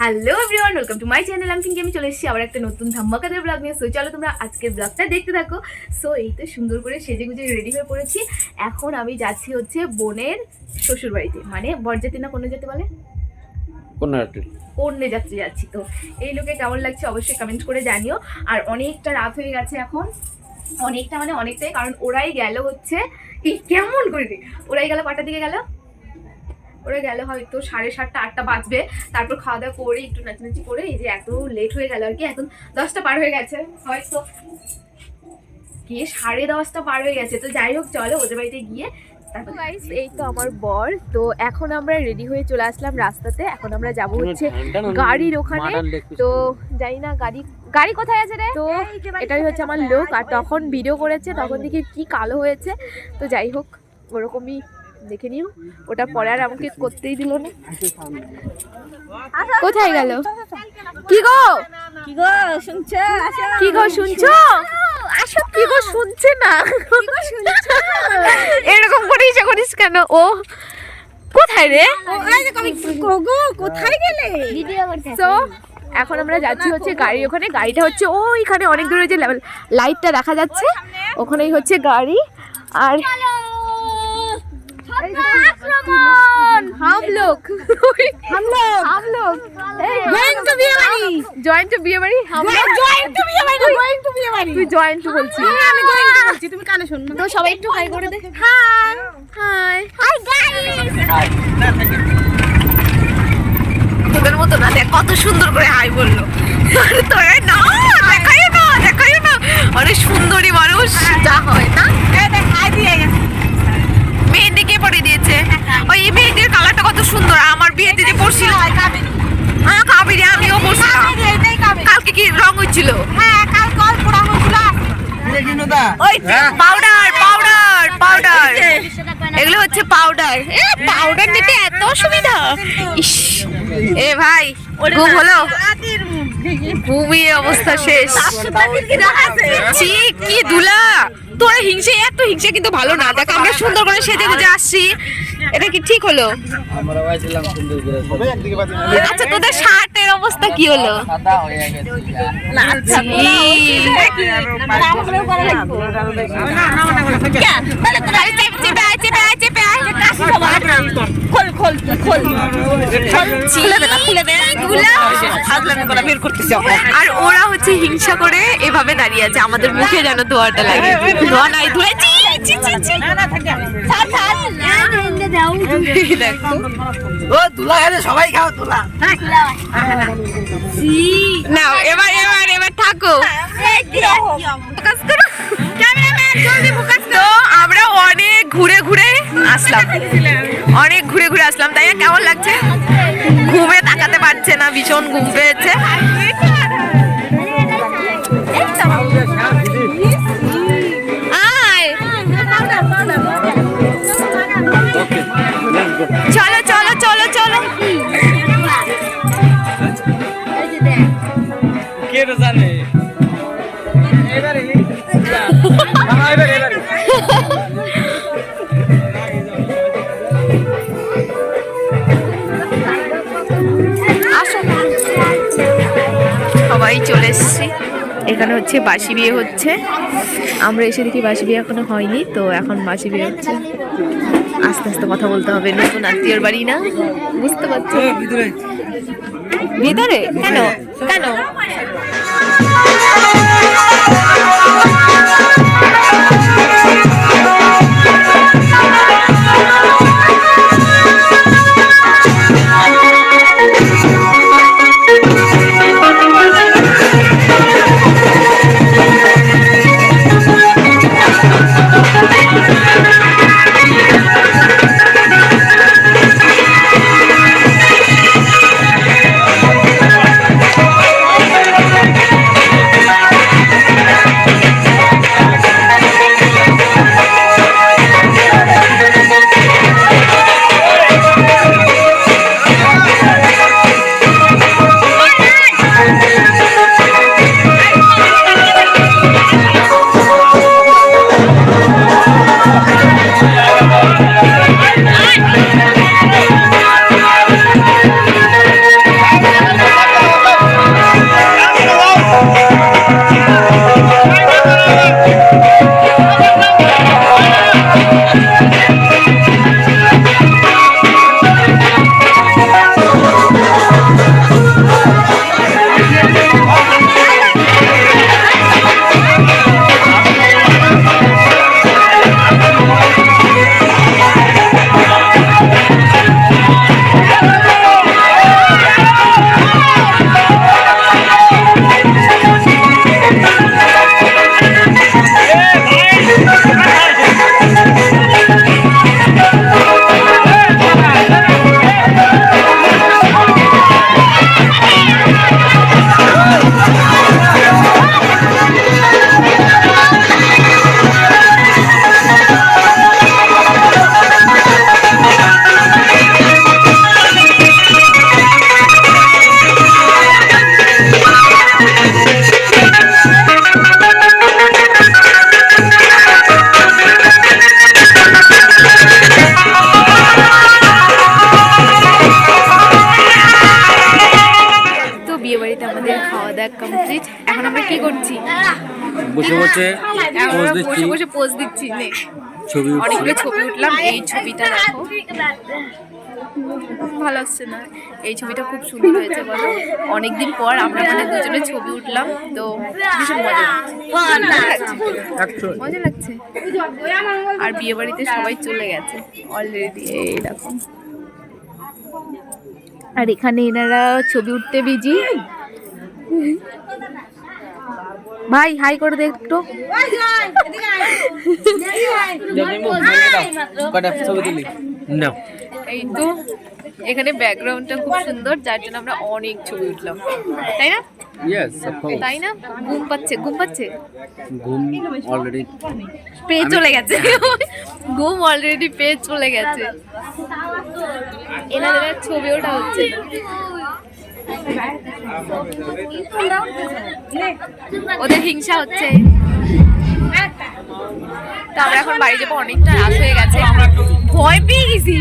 Hello everyone, welcome to my channel. আমি চলে এসেছি আবার একটা নতুন ধামাকাদার ব্লগ নিয়ে। সো চলো তোমরা আজকের ব্লগটা দেখতে থাকো। সো এই তো সুন্দর করে সেজে গুজে রেডি হয়ে পড়েছি। এখন আমি যাচ্ছি হচ্ছে বোনের শ্বশুর বাড়িতে, মানে বরযাত্রী না কোন যেতে বলে, কন্যা যাত্রী যাচ্ছি। তো এই লোকে কেমন লাগছে অবশ্যই কমেন্ট করে জানিও। আর অনেকটা রাত হয়ে গেছে এখন, অনেকটা মানে অনেকটাই, কারণ ওরাই গেল হচ্ছে কেমন করে ওরাই গেল কটার দিকে গেল, ওরা গেল হয়তো 7:30 8টা বাজবে। তারপর খাওয়া দাওয়া করে একটু নাচানাচি করে এই যে এত লেট হয়ে গেল আর কি, এখন 10টা পার হয়ে গেছে হয়তো, গিয়ে 10:30 পার হয়ে গেছে। তো যাই হোক চলো ওদের বাড়িতে গিয়ে গাইস, এই তো আমার বর। তো এখন আমরা রেডি হয়ে চলে আসলাম রাস্তাতে। এখন আমরা যাব হচ্ছে গাড়ির ওখানে। তো জানি না গাড়ি কোথায় আছে রে। তো এটাই হচ্ছে আমার লোক, আর তখন ভিডিও করেছে তখন দেখি কি কালো হয়েছে। তো যাই হোক ওরকমই দেখে নিও, ওটা পরে আর আমাকে করতেই দিল না। কোথায় গেল? কি গো শুনছো? কি গো শুনছো? আসো। কি গো শুনছে না? এরকম করিস করিস কেন? ও কোথায় রে? কোথায় গেলে? তো এখন আমরা যাচ্ছি হচ্ছে গাড়ি ওখানে। গাড়িটা হচ্ছে ওইখানে অনেক দূরে, যে লাইটটা দেখা যাচ্ছে ওখানেই হচ্ছে গাড়ি। আর हम लोग জয়েন্ট টু বিয়ে বাড়ি। তুই জয়েন্ট টু বলছিস, আমি গোয়িং টু বলছি, তুমি কানে শোনো। তো সবাই একটু হাই করে দে। Hi hi hi guys. তোদের মতো না, দেখ কত সুন্দর করে হাই বললো। তো না দেখাই না অনেক সুন্দরী মানুষ যা হয় না। হাই দিয়ে গেছে, মেহেন্দিকে পরে দিয়েছে। ওই মেহেন্দির কালারটা কত সুন্দর। আমার বিয়েতে যে পরছিল কাবেরি, আমিও পরছিলাম। কালকে কি রং হচ্ছিল? হ্যাঁ কালকে অল্প রং হচ্ছিল। পাউডার পাউডার পাউডার, এগুলো হচ্ছে পাউডার। পাউডার নিতে এত সুবিধা। ইস এ ভাই ঘুম হলো, ঘুমিয়ে অবস্থা শেষ। কি দুলা তোরা হিংসে, এত হিংসে কিন্তু ভালো না। দেখ আমরা সুন্দর করে সেজে গুজে আসছি, এটা কি ঠিক হলো? আচ্ছা তোদের শার্টের অবস্থা কি হলো? আর ওরা হচ্ছে হিংসা করে এভাবে দাঁড়িয়ে আছে, আমাদের মুখে যেন ধোয়াটা লাগে। ধোয়া নাই, ধুয়েছি। সবাই খাও তুলা না। এবার থাকো, তো আমরা অনেক ঘুরে ঘুরে আসলাম, তাই না? কেমন লাগছে? ঘুমে তাকাতে পারছে না, ভীষণ ঘুম পেয়েছে। চলো চলো চলো চলো। সবাই চলে এসছি। এখানে হচ্ছে বাসি বিয়ে হচ্ছে। আমরা এসে দেখি বাসি বিয়ে এখনো হয়নি, তো এখন বাসি বিয়ে হচ্ছে। আস্তে আস্তে কথা বলতে হবে, নতুন আত্মীয়র বাড়ি না, বুঝতে পারছো? ভিতরে কেন কেন? দাওয়া কমপ্লিট। এখন আমরা কি করছি? বসে বসে বসে বসে পোজ দিচ্ছি। ছবি অনেকগুলো ছবি উঠলাম। এই ছবিটা দেখো, ভালো আসছে না? এই ছবিটা খুব সুন্দর হয়েছে বলো। অনেকদিন পর আমরা মানে দুজনে ছবি উঠলাম, তো ভীষণ মজা মজা লাগছে। আর বিয়ে বাড়িতে সবাই চলে গেছে অলরেডি, এই দেখো। আর এখানে এনারা ছবি উঠতে বিজি। ভাই হাই করে দে একটু। এই তো এখানে ব্যাকগ্রাউন্ডটা খুব সুন্দর, যার জন্য আমরা অনেক ছবি উঠলাম, তাই না? তাই না? ঘুম পাচ্ছে, ঘুম পাচ্ছে, ঘুম অলরেডি পেয়ে চলে গেছে। ঘুম অলরেডি পেয়ে চলে গেছে। এনাদের ছবি ওঠা হচ্ছে না, ওদের হিংসা হচ্ছে। তো আমরা এখন বাড়ি যাবো, অনেকটা রাত হয়ে গেছে, ভয় পেয়ে গেছি।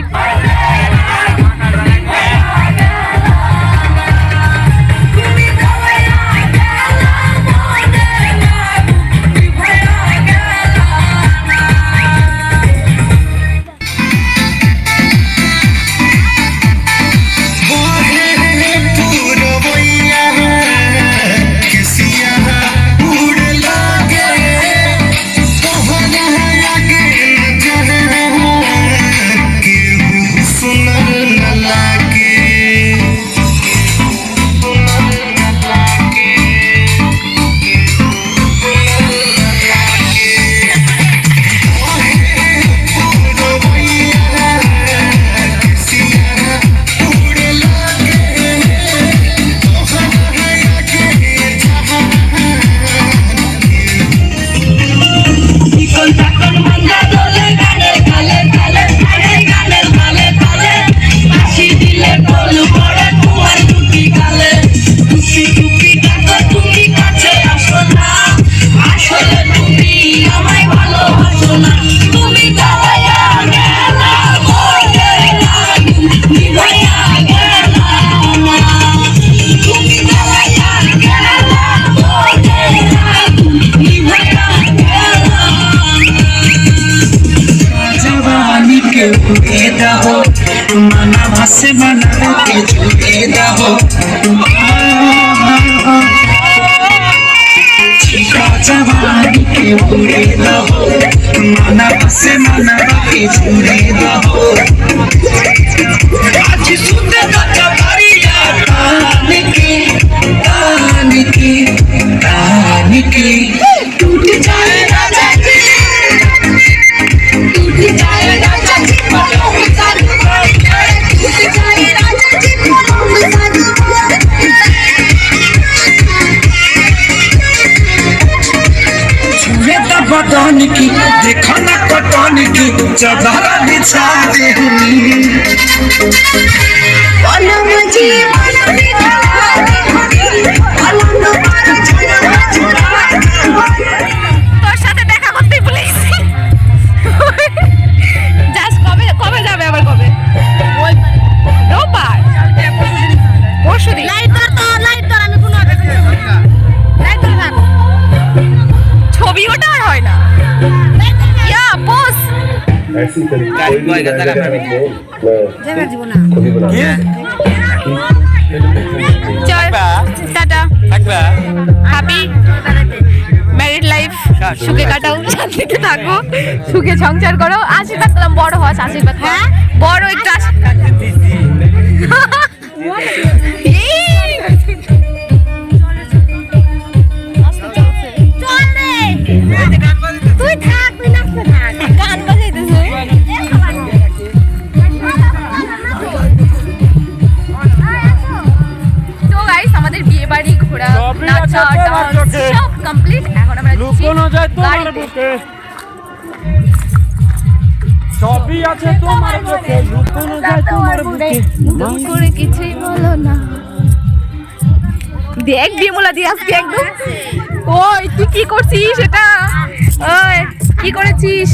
माना भासे मना के झूठे दहो चिका जवानी के पूरे दहो माना भासे मना के झूठे दहो आज सुंदर का परिया तान की टूट जाए राजा जी, टूट जाए राजा जी, बदन की देखा ना कटन की चादर बिछा दे তোর সাথে দেখা করতেই ভুলে গেছি। জাস্ট কবে কবে যাবে, আবার কবে? রোববার, পরশুদিন। লাইট ধর, আমি কোনো লাইট ধর থাক। ছবি ওটা আর হয় না। ইয়া পোজ ऐसी तरीके कोई भी जगह जगह जीवन ना चल टाटा हैप्पी ম্যারিড লাইফ, সুখে কাটাও, শান্তিতে থাকো, সুখে সংসার করো। আশীর্বাদ করলাম, বড় হস, আশীর্বাদ। হ্যাঁ বড় একটু তুই থাক, তুই নাচতে থাক, গান বাজাইতেছে। তো গাইস আমাদের বিয়ে বাড়ি ঘোরা, নাচা, ডান্স সব কমপ্লিট। এখন আমরা লুকোনো যায় তোমার বুকে, সবই আছে তোমার বুকে, লুকোনো যায় তোমার বুকে, দুম করে কিছুই বলো না। দেখ বিমলা দি আজকে একদম। ওই তুই কি করছিস এটা? ওই কি করেছিস?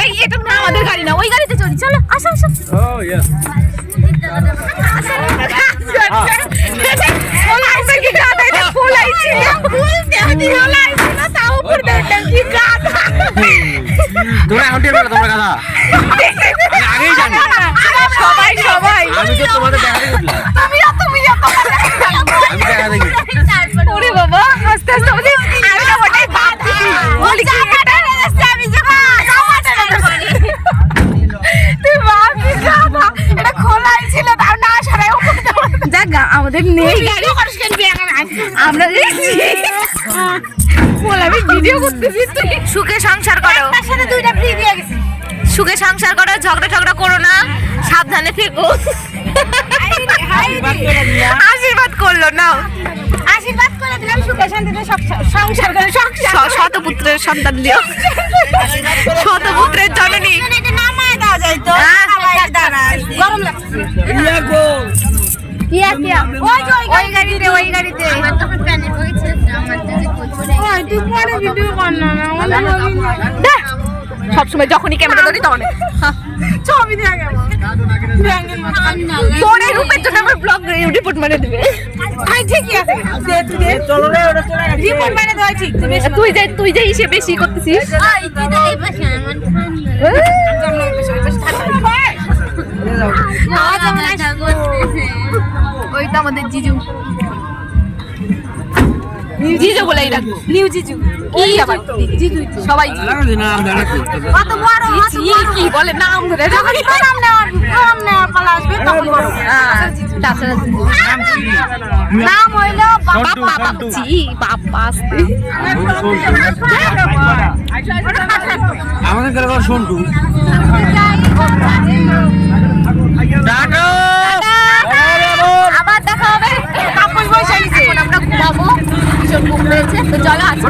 এই এটা না আমাদের গাড়ি না, ওই গাড়িতে করি, চলো আসো আসো। ও ইয়েস তোমরা এখন টের পেলে তোমরা গাধা আমি আগেই জানি সবাই সবাই আমি তো তোমাদের দেখাতে গেছিলাম আমি দেখা দেখি ওরে বাবা আস্তে আস্তে বলি আমি না ওটাই বাদ দিই বলি কি এটা আমি তুই বাপ কি গাধা এটা খোলাই ছিল তাও না সারাই দেখ আমাদের নেই আমরা বল আমি ভিডিও করতেছি তুই সুখে সংসার করো তার সাথে দুইটা ফ্রি দিয়ে গেছে সুখে সংসার করো ঝগড়া ঝগড়া করো না সাবধানে থেকো আশীর্বাদ করলো নাও আশীর্বাদ করে দিলাম সুখে শান্তিতে সংসার করে শতপুত্রের সন্তান দিও শতপুত্রের জননী এটা নামায় দেওয়া যায় তো গরম লাগছে কিয়া কিয়া ওই গাড়িতে আমার তখন প্যানের হয়েছে আমার যে কোচরে ওই তুই পরে ভিডিও কর না সব সময় যখনই ক্যামেরা ধরি তখন ছবি দিয়ে আগে তোরে রূপের জন্য আমার ব্লগ রিপোর্ট মানে দিবে আই ঠিকই আছে চলো রে ওটা চলে গেছে রিপোর্ট মানে দেওয়া ঠিক তুই যে হিসেবে বেশি করতেছিস ওই তুই তো এই পাশে আমার ওই তো আমাদের জিজু জিজু বলেই রাখবো নিউ জিজু কি আবার জিজু সবাই নাম জানা কি কত বড় কি বলে নাম ধরে যখন নাম নেওয়ার পালা আসবে তখন বড় তাছাড়া নাম হইলো বাপ্পা বাপজি বাপ্পা আসতে আমাদের করে শুনটু টাটা আবার দেখা হবে কাপড় বসে নিছে এখন আমরা ঘুমাবো ভীষণ ঘুম পেয়েছে তো চলো আজকে